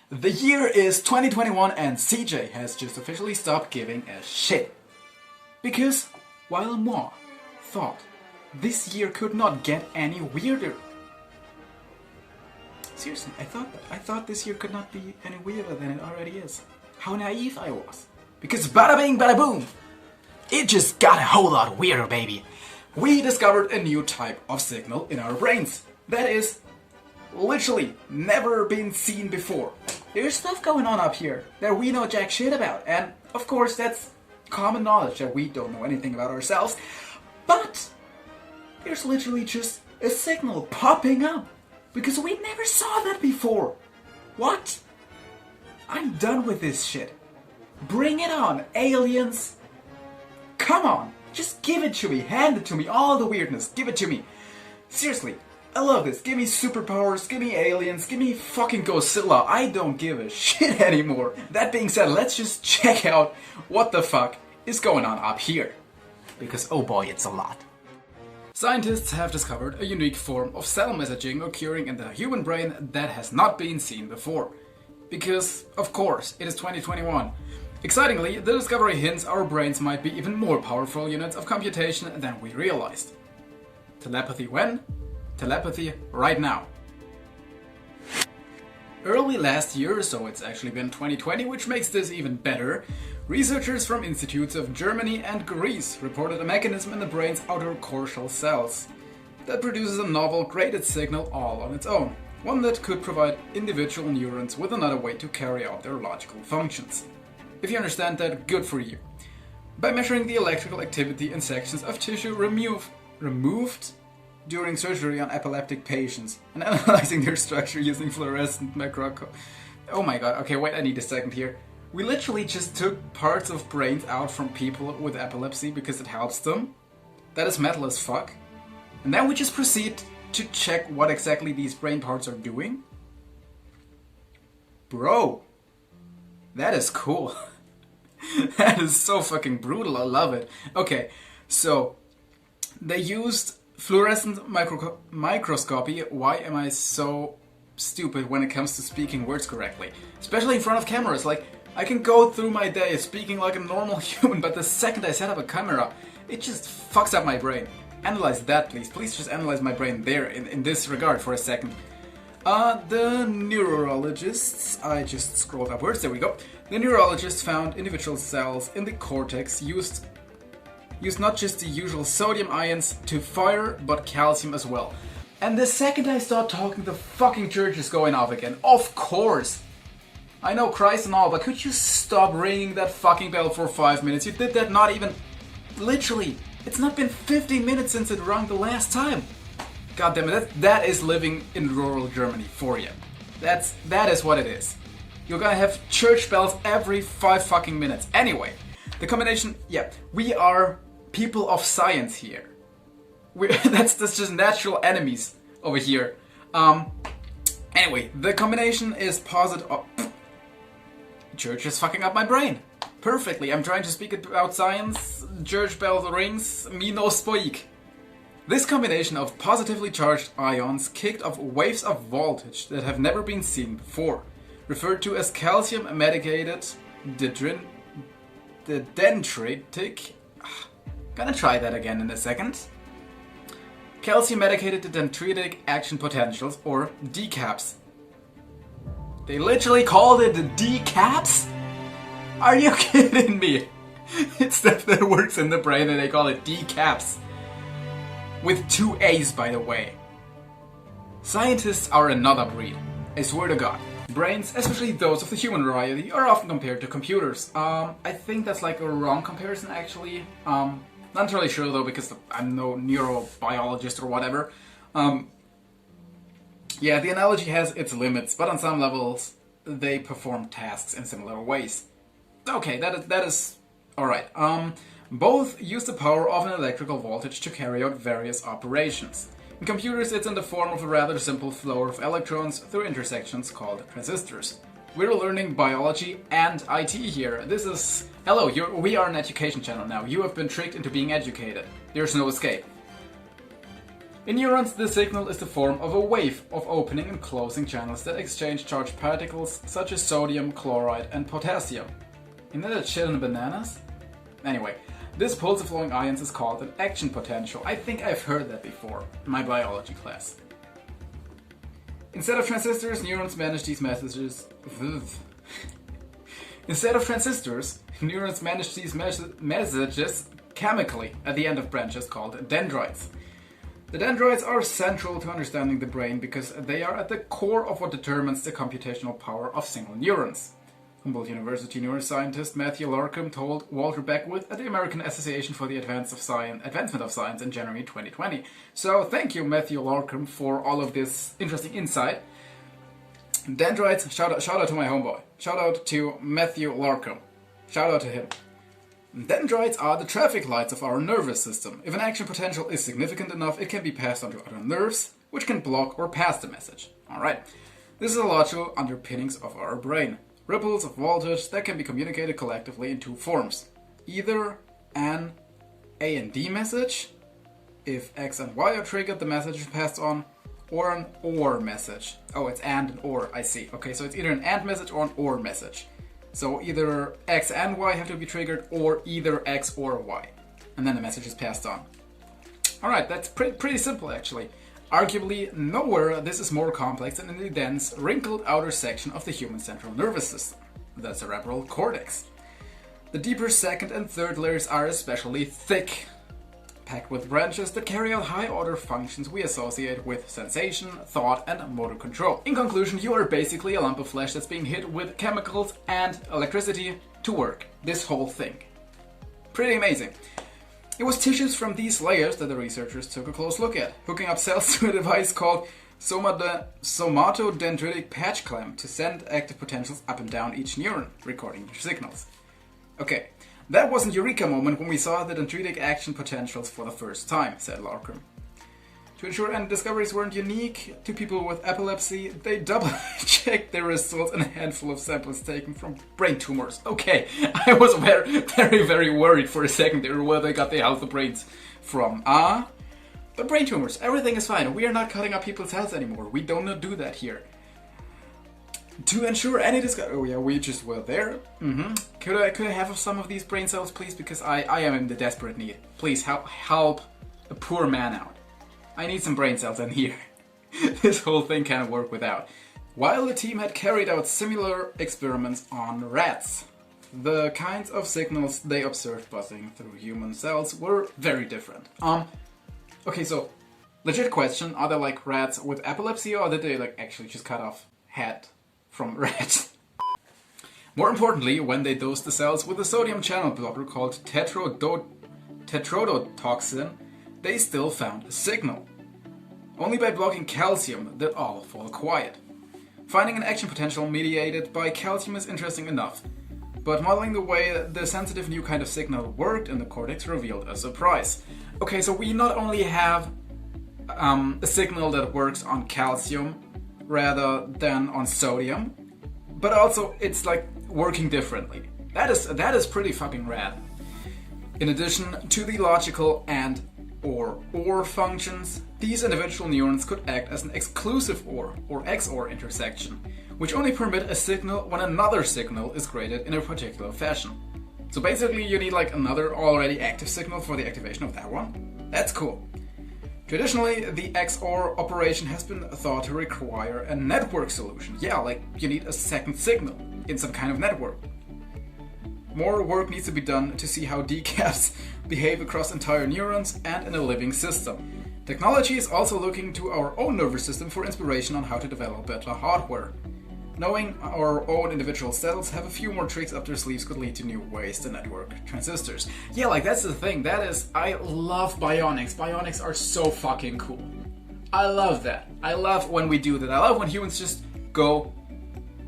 The year is 2021 and CJ has just officially stopped giving a shit. Because while moi thought this year could not get any weirder. Seriously, I thought this year could not be any weirder than it already is. How naive I was. Because bada bing bada boom, it just got a whole lot weirder, baby. We discovered a new type of signal in our brains that is literally never been seen before. There's stuff going on up here that we know jack shit about, and of course that's common knowledge that we don't know anything about ourselves, but there's literally just a signal popping up because we never saw that before. What? I'm done with this shit. Bring it on, aliens. Come on, just give it to me, hand it to me, all the weirdness, give it to me. Seriously, I love this. Give me superpowers, give me aliens, give me fucking Godzilla. I don't give a shit anymore. That being said, let's just check out what the fuck is going on up here. Because oh boy, it's a lot. Scientists have discovered a unique form of cell messaging occurring in the human brain that has not been seen before. Because, of course, it is 2021. Excitingly, the discovery hints our brains might be even more powerful units of computation than we realized. Telepathy when? Telepathy right now. Early last year, so it's actually been 2020, which makes this even better, researchers from institutes of Germany and Greece reported a mechanism in the brain's outer cortical cells that produces a novel graded signal all on its own, one that could provide individual neurons with another way to carry out their logical functions. If you understand that, good for you. By measuring the electrical activity in sections of tissue removed during surgery on epileptic patients and analyzing their structure using fluorescent microscope. Oh my god, okay, wait, I need a second here. We literally just took parts of brains out from people with epilepsy because it helps them. That is metal as fuck. And then we just proceed to check what exactly these brain parts are doing. Bro, that is cool. That is so fucking brutal, I love it. Okay, so they used fluorescent microscopy. Why am I so stupid when it comes to speaking words correctly? Especially in front of cameras. Like, I can go through my day speaking like a normal human, but the second I set up a camera, it just fucks up my brain. Analyze that, please. Please just analyze my brain there in this regard for a second. The neurologists, I just scrolled upwards, there we go. The neurologists found individual cells in the cortex used not just the usual sodium ions to fire, but calcium as well. And the second I start talking, the fucking church is going off again. Of course! I know Christ and all, but could you stop ringing that fucking bell for 5 minutes? You did that not even... Literally, it's not been 15 minutes since it rang the last time. God damn it, that is living in rural Germany for you. That is what it is. You're gonna have church bells every 5 fucking minutes. Anyway, the combination, yeah, we are people of science here. That's just natural enemies over here. Anyway, the combination is positive. Oh, church is fucking up my brain. Perfectly, I'm trying to speak about science. Church bell rings, me no speak. This combination of positively charged ions kicked off waves of voltage that have never been seen before, referred to as calcium medicated dendritic. Gonna try that again in a second. Calcium medicated dendritic action potentials, or DCAPs. They literally called it the DCAPs? Are you kidding me? It's stuff that works in the brain and they call it DCAPs. With 2 A's, by the way. Scientists are another breed. I swear to God. Brains, especially those of the human variety, are often compared to computers. I think that's like a wrong comparison, actually. Not entirely sure though, because I'm no neurobiologist or whatever. Yeah, the analogy has its limits, but on some levels, they perform tasks in similar ways. Okay, that is alright. Both use the power of an electrical voltage to carry out various operations. In computers, it's in the form of a rather simple flow of electrons through intersections called transistors. We're learning biology and IT here. This is... Hello, we are an education channel now. You have been tricked into being educated. There's no escape. In neurons, the signal is the form of a wave of opening and closing channels that exchange charged particles such as sodium, chloride, and potassium. You know that shit in bananas? Anyway, this pulse of flowing ions is called an action potential. I think I've heard that before in my biology class. Instead of transistors, neurons manage these messages. Instead of transistors, neurons manage these messages chemically at the end of branches called dendrites. The dendrites are central to understanding the brain because they are at the core of what determines the computational power of single neurons. Humboldt University neuroscientist Matthew Larkham told Walter Beckwith at the American Association for the Advancement of Science in January 2020. So thank you, Matthew Larkham, for all of this interesting insight. Dendrites, shout out to my homeboy. Shout out to Matthew Larkham. Shout out to him. Dendrites are the traffic lights of our nervous system. If an action potential is significant enough, it can be passed on to other nerves, which can block or pass the message. Alright, this is the logical underpinnings of our brain. Ripples of voltage that can be communicated collectively in two forms. Either an A and D message, if X and Y are triggered, the message is passed on, or an OR message. Oh, it's and or, I see. Okay, so it's either an AND message or an OR message. So either X and Y have to be triggered, or either X or Y. And then the message is passed on. Alright, that's pretty simple actually. Arguably, nowhere this is more complex than in the dense, wrinkled outer section of the human central nervous system, the cerebral cortex. The deeper second and third layers are especially thick, packed with branches that carry out high-order functions we associate with sensation, thought, and motor control. In conclusion, you are basically a lump of flesh that's being hit with chemicals and electricity to work. This whole thing. Pretty amazing. It was tissues from these layers that the researchers took a close look at, hooking up cells to a device called somatodendritic patch clamp to send active potentials up and down each neuron, recording their signals. Okay. That was a eureka moment when we saw the dendritic action potentials for the first time, said Larkham. To ensure any discoveries weren't unique to people with epilepsy, they double-checked their results in a handful of samples taken from brain tumors. Okay, I was very worried for a second there where they got the healthy brains from. But brain tumors, everything is fine. We are not cutting up people's heads anymore. We don't do that here. To ensure any discovery... Oh yeah, we just were there. Could I have some of these brain cells, please? Because I am in the desperate need. Please help a poor man out. I need some brain cells in here. This whole thing can't work without. While the team had carried out similar experiments on rats, the kinds of signals they observed buzzing through human cells were very different. Okay, so legit question: are they like rats with epilepsy, or did they like actually just cut off head from rats? More importantly, when they dosed the cells with a sodium channel blocker called tetrodotoxin, they still found a signal. Only by blocking calcium did all fall quiet. Finding an action potential mediated by calcium is interesting enough, but modeling the way the sensitive new kind of signal worked in the cortex revealed a surprise. Okay, so we not only have a signal that works on calcium rather than on sodium, but also it's like working differently. That is pretty fucking rad. In addition to the logical and or functions, these individual neurons could act as an exclusive or XOR intersection, which only permit a signal when another signal is graded in a particular fashion. So basically you need like another already active signal for the activation of that one. That's cool. Traditionally, the XOR operation has been thought to require a network solution. Yeah, like you need a second signal in some kind of network. More work needs to be done to see how decaps behave across entire neurons and in a living system. Technology is also looking to our own nervous system for inspiration on how to develop better hardware. Knowing our own individual cells have a few more tricks up their sleeves could lead to new ways to network transistors. Yeah, like that's the thing. I love bionics. Bionics are so fucking cool. I love that. I love when we do that. I love when humans just go,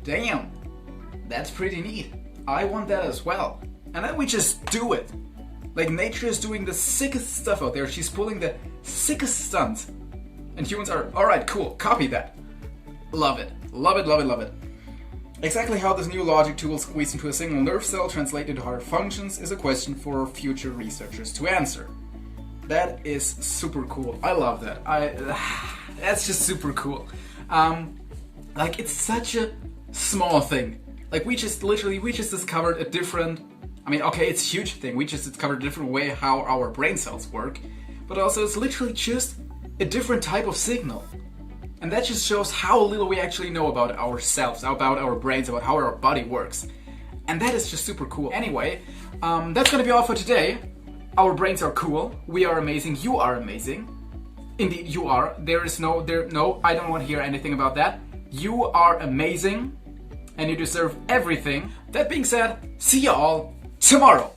damn, that's pretty neat. I want that as well. And then we just do it. Like nature is doing the sickest stuff out there. She's pulling the sickest stunts. And humans are, alright, cool, copy that. Love it. Love it, love it, love it. Exactly how this new logic tool squeezed into a single nerve cell translates into higher functions is a question for future researchers to answer. That is super cool. I love that. That's just super cool. Like, it's such a small thing. Like, we just discovered a different, I mean, okay, it's a huge thing. We just discovered a different way how our brain cells work. But also, it's literally just a different type of signal. And that just shows how little we actually know about ourselves, about our brains, about how our body works. And that is just super cool. Anyway, that's gonna be all for today. Our brains are cool. We are amazing. You are amazing. Indeed, you are. No, I don't want to hear anything about that. You are amazing and you deserve everything. That being said, see you all tomorrow.